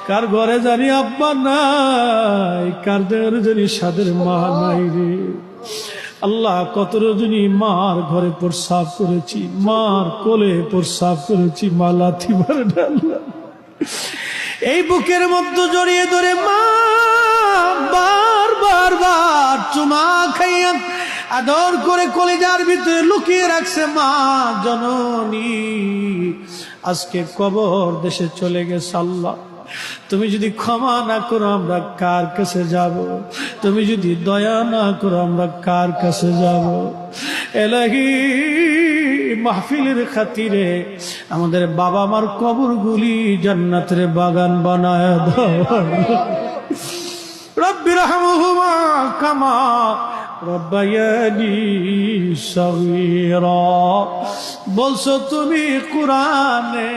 কার ঘরে জানি আব্বা নাই, কার ঘরে জানি সাদের মা নাই রে আল্লাহ। কত রজনী মার ঘরে প্রস্রাব করেছি, মার কোলে প্রস্রাব করেছি, মা লাথি মারে আল্লাহ। এই বুকের মধ্যে জড়িয়ে ধরে মা বার বার বার চুমা খাইয়া আদর করে কলিজার ভিতরে লুকিয়ে রাখছে মা জননী। আজকে কবর দেশে চলে গেছে আল্লাহ, তুমি যদি ক্ষমা না করো আমরা কার কাছে যাব? তুমি যদি দয়া না করো আমরা কার কাছে যাব? এলাহি মাহফিলের খাতিরে আমাদের বাবা মার কবরগুলি জান্নাতের বাগান বানায় দাও। রব্বির রহমহুমা কামা রব্বায়ানি সগীরা। বলছো তুমি কোরআনে